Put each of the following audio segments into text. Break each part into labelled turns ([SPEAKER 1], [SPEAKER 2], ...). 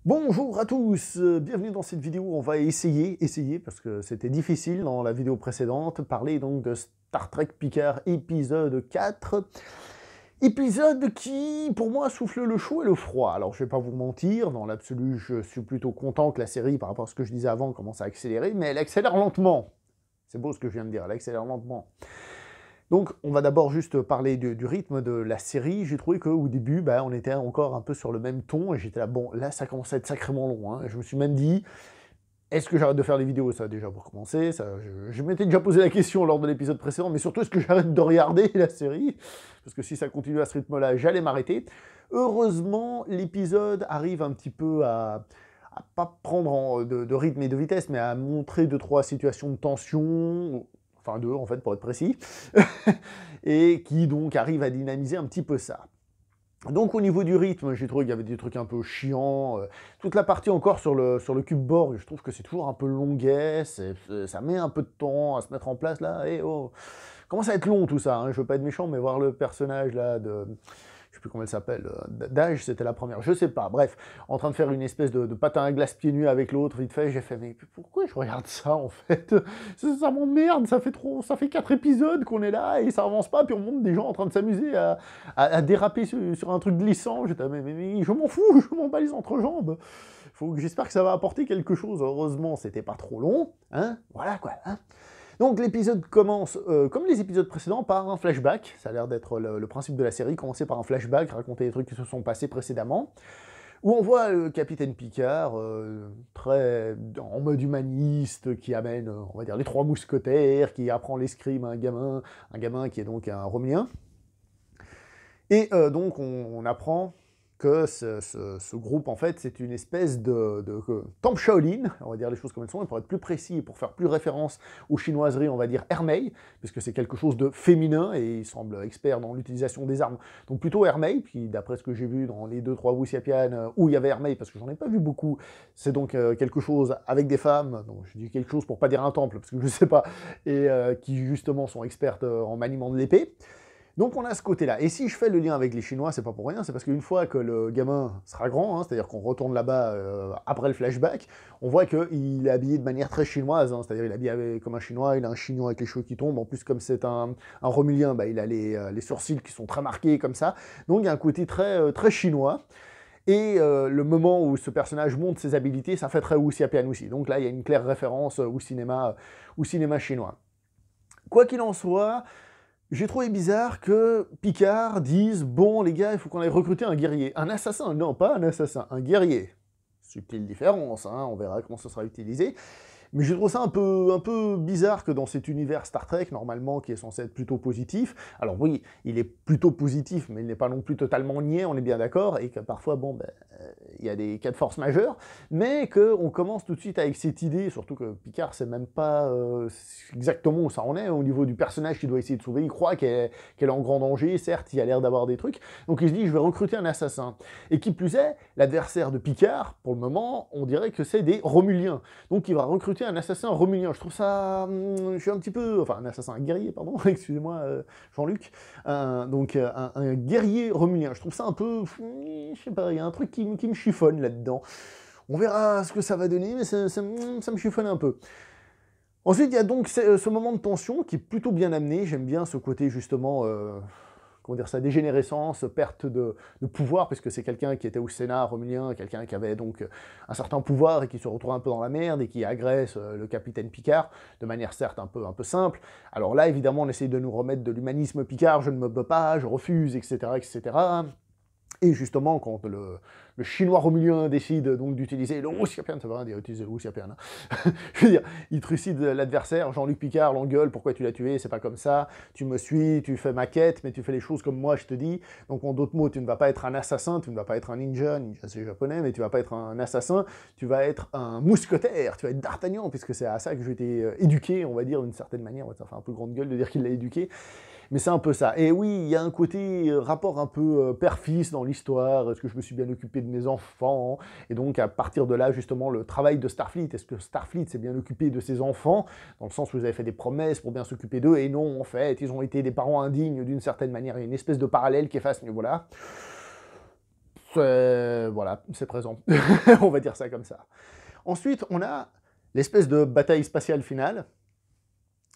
[SPEAKER 1] Bonjour à tous, bienvenue dans cette vidéo. On va essayer, parce que c'était difficile dans la vidéo précédente, parler donc de Star Trek Picard épisode 4. Épisode qui, pour moi, souffle le chaud et le froid. Alors, je vais pas vous mentir, dans l'absolu, je suis plutôt content que la série, par rapport à ce que je disais avant, commence à accélérer, mais elle accélère lentement. C'est beau ce que je viens de dire, elle accélère lentement. Donc, on va d'abord juste parler du rythme de la série. J'ai trouvé qu'au début, on était encore un peu sur le même ton, et j'étais là, bon, là, ça commence à être sacrément long, hein. Je me suis même dit, est-ce que j'arrête de faire des vidéos, ça, déjà, pour commencer, ça, je m'étais déjà posé la question lors de l'épisode précédent, mais surtout, est-ce que j'arrête de regarder la série? Parce que si ça continue à ce rythme-là, j'allais m'arrêter. Heureusement, l'épisode arrive un petit peu à pas prendre de rythme et de vitesse, mais à montrer 2-3 situations de tension, enfin 2 en fait pour être précis, et qui donc arrive à dynamiser un petit peu ça. Donc au niveau du rythme, j'ai trouvé qu'il y avait des trucs un peu chiants, toute la partie encore sur le cube Borg, je trouve que c'est toujours un peu longuet, ça met un peu de temps à se mettre en place là, et oh, commence à être long tout ça, hein. Je veux pas être méchant, mais voir le personnage là de... Je sais plus comment elle s'appelle, d'âge, c'était la première, je sais pas, bref, en train de faire une espèce de patin à glace pieds nus avec l'autre, vite fait, j'ai fait, mais pourquoi je regarde ça, en fait? Ça m'emmerde, ça fait 4 épisodes qu'on est là, et ça avance pas, puis on montre des gens en train de s'amuser à déraper sur un truc glissant, j'étais, mais je m'en fous, je m'en bats les entrejambes. J'espère que ça va apporter quelque chose, heureusement, c'était pas trop long, hein, voilà quoi, hein. Donc l'épisode commence, comme les épisodes précédents, par un flashback. Ça a l'air d'être le principe de la série, commencer par un flashback, raconter les trucs qui se sont passés précédemment, où on voit le capitaine Picard, très en mode humaniste, qui amène, on va dire, les 3 mousquetaires, qui apprend l'escrime à un gamin qui est donc un Romulien. Et donc on apprend que ce groupe, en fait, c'est une espèce de temple Shaolin, on va dire les choses comme elles sont, et pour être plus précis et pour faire plus référence aux chinoiseries, on va dire Hermei, puisque c'est quelque chose de féminin, et il semble expert dans l'utilisation des armes. Donc plutôt Hermei, puis d'après ce que j'ai vu dans les 2-3 Wuxiapian où il y avait Hermei, parce que j'en ai pas vu beaucoup, c'est donc quelque chose avec des femmes, donc je dis quelque chose pour pas dire un temple, parce que je sais pas, et qui justement sont expertes en maniement de l'épée. Donc on a ce côté-là. Et si je fais le lien avec les Chinois, c'est pas pour rien, c'est parce qu'une fois que le gamin sera grand, hein, c'est-à-dire qu'on retourne là-bas après le flashback, on voit qu'il est habillé de manière très chinoise, hein, c'est-à-dire il est habillé comme un Chinois, il a un chignon avec les cheveux qui tombent, en plus comme c'est un Romulien, il a les sourcils qui sont très marqués comme ça, donc il y a un côté très chinois. Et le moment où ce personnage montre ses habilités, ça fait très Wuxiapian aussi. Donc là, il y a une claire référence au cinéma chinois. Quoi qu'il en soit, j'ai trouvé bizarre que Picard dise « Bon, les gars, il faut qu'on aille recruter un guerrier. » Un assassin, non, pas un assassin, un guerrier. Subtile différence, hein, on verra comment ça sera utilisé. Mais je trouve ça un peu bizarre que dans cet univers Star Trek, normalement, qui est censé être plutôt positif, alors oui, il est plutôt positif, mais il n'est pas non plus totalement niais, on est bien d'accord, et que parfois, bon, il y a des cas de force majeure, mais qu'on commence tout de suite avec cette idée, surtout que Picard sait même pas exactement où ça en est, au niveau du personnage qu'il doit essayer de sauver, il croit qu'elle est en grand danger, certes, il y a l'air d'avoir des trucs, donc il se dit, je vais recruter un assassin. Et qui plus est, l'adversaire de Picard, pour le moment, on dirait que c'est des Romuliens. Donc il va recruter un assassin romulien. Je trouve ça... je suis un petit peu... Enfin, un assassin, un guerrier, pardon, excusez-moi, Jean-Luc. Donc un guerrier romulien. Je trouve ça un peu... je sais pas, il y a un truc qui me chiffonne là-dedans. On verra ce que ça va donner, mais ça me chiffonne un peu. Ensuite, il y a donc ce moment de tension qui est plutôt bien amené. J'aime bien ce côté, justement... comment dire ça, dégénérescence, perte de pouvoir, puisque c'est quelqu'un qui était au Sénat romulien, quelqu'un qui avait donc un certain pouvoir et qui se retrouve un peu dans la merde et qui agresse le capitaine Picard, de manière certes un peu simple. Alors là, évidemment, on essaye de nous remettre de l'humanisme Picard, je ne me bats pas, je refuse, etc., etc. Et justement, quand le chinois romulien décide donc d'utiliser le Wuxiapian, ça veut rien dire utiliser le Wuxiapian, hein. Je veux dire, il trucide l'adversaire, Jean-Luc Picard l'engueule, pourquoi tu l'as tué, c'est pas comme ça, tu me suis, tu fais ma quête, mais tu fais les choses comme moi je te dis, donc en d'autres mots, tu ne vas pas être un assassin, tu ne vas pas être un ninja c'est japonais, mais tu vas pas être un assassin, tu vas être un mousquetaire, tu vas être D'Artagnan, puisque c'est à ça que j'ai été éduqué, on va dire, d'une certaine manière, ça fait un peu grande gueule de dire qu'il l'a éduqué, mais c'est un peu ça. Et oui, il y a un côté rapport un peu père-fils dans l'histoire, est-ce que je me suis bien occupé de mes enfants? Et donc à partir de là, justement, le travail de Starfleet, est-ce que Starfleet s'est bien occupé de ses enfants, dans le sens où vous avez fait des promesses pour bien s'occuper d'eux, et non, en fait, ils ont été des parents indignes d'une certaine manière, il y a une espèce de parallèle qui est face, mais voilà. Voilà, c'est présent. On va dire ça comme ça. Ensuite, on a l'espèce de bataille spatiale finale.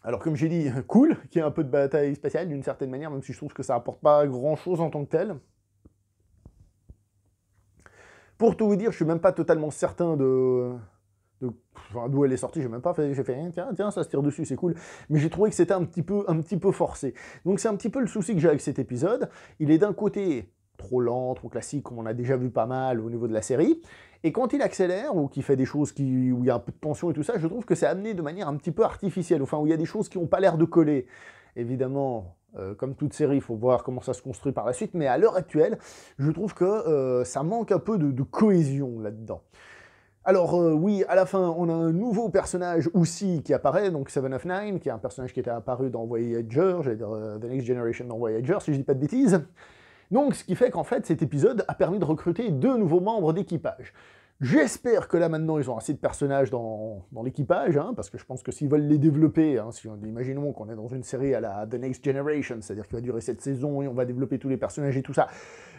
[SPEAKER 1] Alors comme j'ai dit, cool, qu'il y ait un peu de bataille spatiale d'une certaine manière, même si je trouve que ça apporte pas grand-chose en tant que tel. Pour tout vous dire, je suis même pas totalement certain d'où elle est sortie, j'ai même pas fait, j'ai fait, tiens, ça se tire dessus, c'est cool. Mais j'ai trouvé que c'était un petit peu forcé. Donc c'est un petit peu le souci que j'ai avec cet épisode. Il est d'un côté trop lent, trop classique, comme on a déjà vu pas mal au niveau de la série. Et quand il accélère, ou qu'il fait des choses où il y a un peu de tension et tout ça, je trouve que c'est amené de manière un petit peu artificielle, enfin où il y a des choses qui n'ont pas l'air de coller. Évidemment, comme toute série, il faut voir comment ça se construit par la suite, mais à l'heure actuelle, je trouve que ça manque un peu de cohésion là-dedans. Alors oui, à la fin, on a un nouveau personnage aussi qui apparaît, donc Seven of Nine, qui est un personnage qui était apparu dans Voyager, j'allais dire The Next Generation dans Voyager, si je dis pas de bêtises. Donc ce qui fait qu'en fait, cet épisode a permis de recruter 2 nouveaux membres d'équipage. J'espère que là maintenant ils ont assez de personnages dans l'équipage, hein, parce que je pense que s'ils veulent les développer, hein, imaginons qu'on est dans une série à la The Next Generation, c'est-à-dire qu'il va durer 7 saisons et on va développer tous les personnages et tout ça,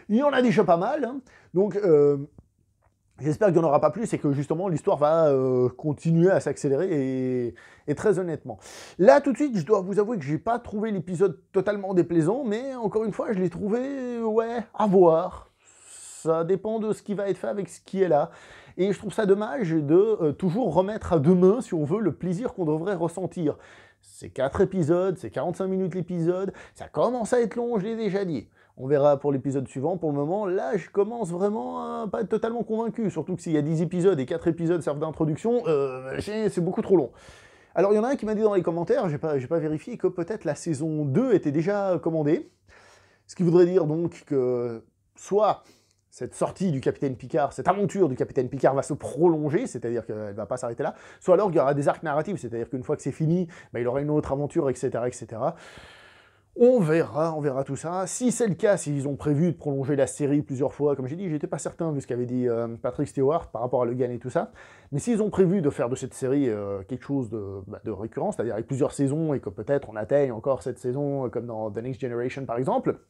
[SPEAKER 1] il y en a déjà pas mal, hein, donc j'espère qu'il n'y en aura pas plus et que justement l'histoire va continuer à s'accélérer et très honnêtement. Là tout de suite, je dois vous avouer que j'ai pas trouvé l'épisode totalement déplaisant, mais encore une fois, je l'ai trouvé, ouais, à voir. Ça dépend de ce qui va être fait avec ce qui est là. Et je trouve ça dommage de toujours remettre à demain, si on veut, le plaisir qu'on devrait ressentir. C'est 4 épisodes, c'est 45 minutes l'épisode, ça commence à être long, je l'ai déjà dit. On verra pour l'épisode suivant. Pour le moment, là, je commence vraiment à pas être totalement convaincu. Surtout que s'il y a 10 épisodes et 4 épisodes servent d'introduction, c'est beaucoup trop long. Alors, il y en a un qui m'a dit dans les commentaires, j'ai pas vérifié, que peut-être la saison 2 était déjà commandée. Ce qui voudrait dire donc que soit cette sortie du Capitaine Picard, cette aventure du Capitaine Picard va se prolonger, c'est-à-dire qu'elle ne va pas s'arrêter là, soit alors qu'il y aura des arcs narratifs, c'est-à-dire qu'une fois que c'est fini, il y aura une autre aventure, etc., etc. On verra tout ça. Si c'est le cas, s'ils ont prévu de prolonger la série plusieurs fois, comme j'ai dit, j'étais pas certain vu ce qu'avait dit Patrick Stewart par rapport à Logan et tout ça, mais s'ils ont prévu de faire de cette série quelque chose de récurrent, c'est-à-dire avec plusieurs saisons, et que peut-être on atteigne encore cette saison, comme dans The Next Generation par exemple,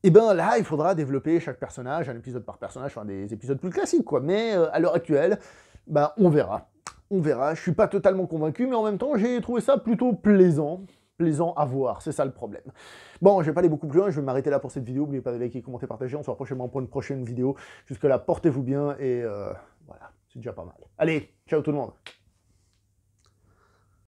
[SPEAKER 1] et bien là, il faudra développer chaque personnage, un épisode par personnage, enfin des épisodes plus classiques, quoi. Mais à l'heure actuelle, on verra. On verra, je suis pas totalement convaincu, mais en même temps, j'ai trouvé ça plutôt plaisant à voir, c'est ça le problème. Bon, je vais pas aller beaucoup plus loin, je vais m'arrêter là pour cette vidéo, n'oubliez pas de liker, commenter, partager, on se revoit prochainement pour une prochaine vidéo. Jusque là, portez-vous bien, et voilà, c'est déjà pas mal. Allez, ciao tout le monde.